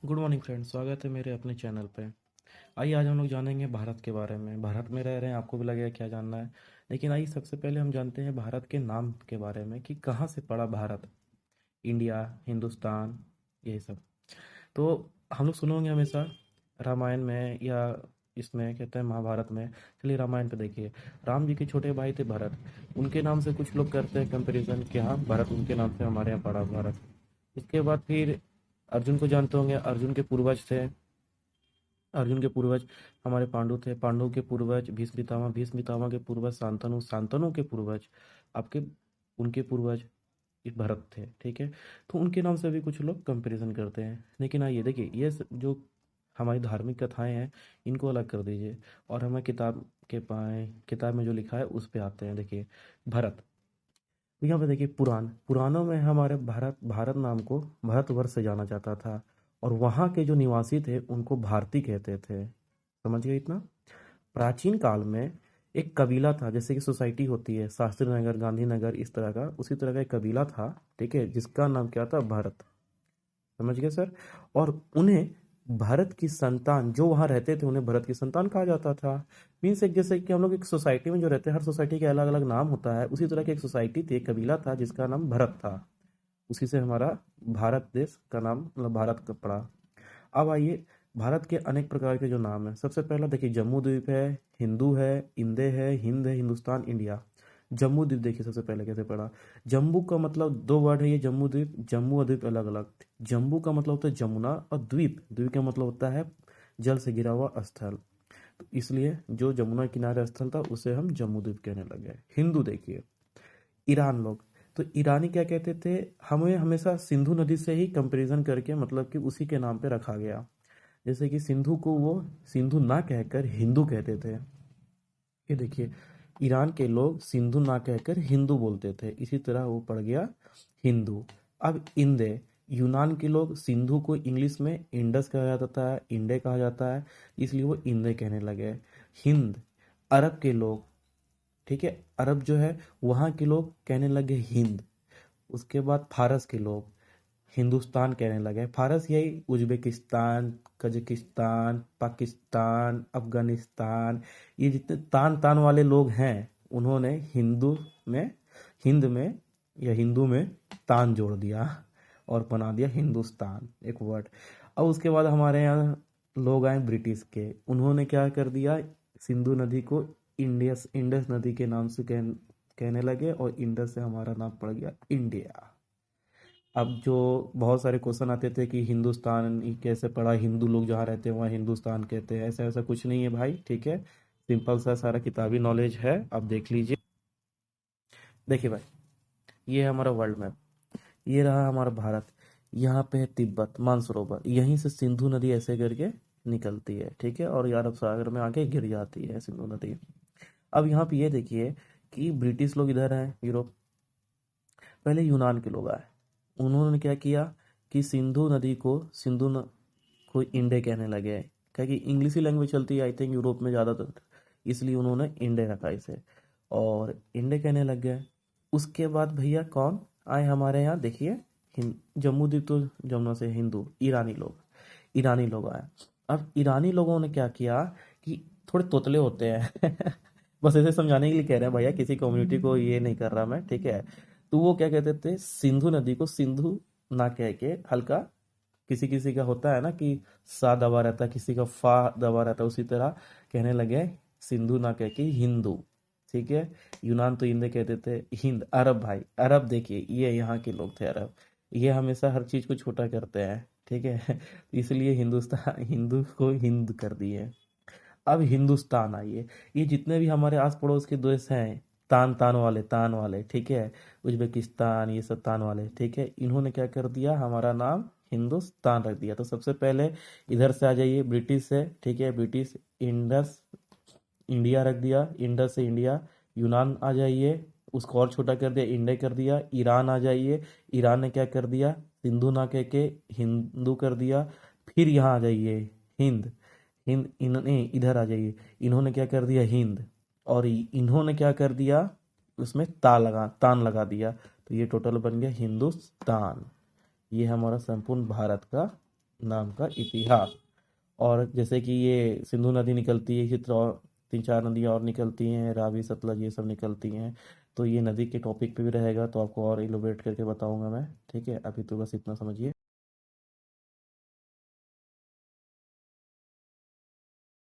Good morning friends, स्वागत है मेरे अपने चैनल पे। आइए आज हम लोग जानेंगे भारत के बारे में। भारत में रह रहे हैं, आपको भी लगेगा क्या जानना है। लेकिन आइए सबसे पहले हम जानते हैं भारत के नाम के बारे में कि कहाँ से पड़ा भारत, इंडिया, हिंदुस्तान, यही सब। तो हम लोग सुने होंगे हमेशा रामायण में या इसमें कहते हैं महाभारत में। चलिए रामायण पे देखिए, राम जी के छोटे भाई थे भरत। उनके नाम से कुछ लोग करते हैं कंपैरिजन कि हाँ भरत उनके नाम से हमारे यहाँ पड़ा भारत। इसके बाद फिर अर्जुन को जानते होंगे, अर्जुन के पूर्वज थे। अर्जुन के पूर्वज हमारे पांडु थे, पांडु के पूर्वज भीष्म पितामह, भीष्म पितामह के पूर्वज शांतनु, शांतनु के पूर्वज आपके उनके पूर्वज ये भरत थे। ठीक है, तो उनके नाम से भी कुछ लोग कंपैरिजन करते हैं। लेकिन आइए देखिए, जो हमारी धार्मिक कथाएं हैं इनको अलग कर दीजिए और हमें किताब के पाए किताब में जो लिखा है उस पे आते हैं। देखिए भरत, तो यहाँ पे देखिए पुराणों में हमारे भारत भारत नाम को भारतवर्ष से जाना जाता था। और वहाँ के जो निवासी थे उनको भारती कहते थे। समझ गए इतना। प्राचीन काल में एक कबीला था, जैसे कि सोसाइटी होती है शास्त्री नगर, गांधीनगर, इस तरह का, उसी तरह का एक कबीला था। ठीक है, जिसका नाम क्या था, भारत। समझ गए सर। और उन्हें भारत की संतान जो वहाँ रहते थे उन्हें भारत की संतान कहा जाता था। मीन्स एक, जैसे कि हम लोग एक सोसाइटी में जो रहते हैं, हर सोसाइटी के अलग अलग नाम होता है, उसी तरह की एक सोसाइटी थी, एक कबीला था जिसका नाम भरत था। उसी से हमारा भारत देश का नाम मतलब भारत का पड़ा। अब आइए, भारत के अनेक प्रकार के जो नाम हैं, सबसे पहला देखिए जम्मू द्वीप है, हिंदू है, इंदे है, हिंद है, हिंदुस्तान, इंडिया। जम्मू द्वीप देखिए सबसे पहले कैसे पड़ा। जम्बू का मतलब दो वर्ड है ये, जम्मू द्वीप, जम्मू और द्वीप अलग अलग। जम्बू का मतलब होता है जमुना, और द्वीप, द्वीप का मतलब होता है जल से घिरा हुआ स्थल। तो इसलिए जो जमुना किनारे स्थल था उसे हम जम्मू द्वीप कहने लगे। हिंदू देखिए, ईरान लोग, तो ईरानी क्या कहते थे, हमें हमेशा सिंधु नदी से ही कंपैरिजन करके मतलब कि उसी के नाम पे रखा गया। जैसे कि सिंधु को वो सिंधु ना कहकर हिंदू कहते थे। ये देखिए, ईरान के लोग सिंधु ना कहकर हिंदू बोलते थे, इसी तरह वो पड़ गया हिंदू। अब इंदे, यूनान के लोग सिंधु को इंग्लिश में इंडस कहा जाता है, इंडे कहा जाता है, इसलिए वो इंदे कहने लगे। हिंद, अरब के लोग, ठीक है, अरब जो है वहाँ के लोग कहने लगे हिंद। उसके बाद फारस के लोग हिंदुस्तान कहने लगे। फारस यही उज्बेकिस्तान, कजाकिस्तान, पाकिस्तान, अफगानिस्तान, ये जितने तान तान वाले लोग हैं उन्होंने में हिंद में या हिंदू में तान जोड़ दिया और बना दिया हिंदुस्तान एक वर्ड। अब उसके बाद हमारे यहाँ लोग आए ब्रिटिश के, उन्होंने क्या कर दिया, सिंधु नदी को इंडस इंडस नदी के नाम से कहने लगे और इंडस से हमारा नाम पड़ गया इंडिया। अब जो बहुत सारे क्वेश्चन आते थे कि हिंदुस्तान ही कैसे पढ़ा, हिंदू लोग जहाँ रहते हैं वहाँ हिंदुस्तान कहते हैं, ऐसा ऐसा कुछ नहीं है भाई। ठीक है, सिंपल सा सारा किताबी नॉलेज है, आप देख लीजिए। देखिए भाई, ये है हमारा वर्ल्ड मैप, ये रहा हमारा भारत। यहाँ पे है तिब्बत, मानसरोवर, यहीं से सिंधु नदी ऐसे करके निकलती है। ठीक है, और ये अरब सागर में आके गिर जाती है सिंधु नदी। अब यहाँ पे ये देखिए कि ब्रिटिश लोग इधर हैं यूरोप, पहले यूनान के लोग आए। उन्होंने क्या किया कि सिंधु नदी को को इंडे कहने लगे। क्या कि इंग्लिश ही लैंग्वेज चलती है आई थिंक यूरोप में ज़्यादातर, इसलिए उन्होंने इंडे रखा इसे और इंडे कहने लग गए। उसके बाद भैया कौन आए हमारे यहाँ, देखिए जम्मू द्वीप तो जमुना से, हिंदू, ईरानी लोग आए। अब ईरानी लोगों ने क्या किया कि थोड़े तोतले होते हैं बस ऐसे समझाने के लिए कह रहे हैं भैया, किसी कम्युनिटी को ये नहीं कर रहा मैं, ठीक है। तो वो क्या कहते थे, सिंधु नदी को सिंधु ना कह के हल्का, किसी किसी का होता है ना कि सा दबा रहता है, किसी का फा दबा रहता है, उसी तरह कहने लगे सिंधु ना कह के हिंदू। ठीक है, यूनान तो हिंदे कहते थे, हिंद, अरब भाई, अरब देखिए ये यहाँ के लोग थे अरब, ये हमेशा हर चीज को छोटा करते हैं। ठीक है इसलिए हिंदुस्तान हिंदू को हिंद कर दिए। अब हिंदुस्तान आइए, ये जितने भी हमारे आस पड़ोस के देश हैं, तान वाले, ठीक है, उज्बेकिस्तान, ये सब तान वाले, ठीक है, इन्होंने क्या कर दिया, हमारा नाम हिंदुस्तान रख दिया। तो सबसे पहले इधर से आ जाइए, ब्रिटिश है, ठीक है, ब्रिटिश, इंडस, इंडिया रख दिया, इंडस से इंडिया। यूनान आ जाइए, उसको और छोटा कर दिया, इंडिया कर दिया। ईरान आ जाइए, ईरान ने क्या कर दिया, सिंधु ना कह के हिंदू कर दिया। फिर यहाँ आ जाइए, हिंद, इन्होंने इधर आ जाइए, इन्होंने क्या कर दिया, हिंद, और इन्होंने क्या कर दिया, उसमें तान लगा दिया। तो ये टोटल बन गया हिंदुस्तान। ये हमारा संपूर्ण भारत का नाम का इतिहास। और जैसे कि ये सिंधु नदी निकलती है, इसी तरह और 3-4 नदियाँ और निकलती हैं, रावी सतलज ये सब निकलती हैं। तो ये नदी के टॉपिक पे भी रहेगा, तो आपको और इलोबरेट करके बताऊंगा मैं। ठीक है, अभी तो बस इतना समझिए।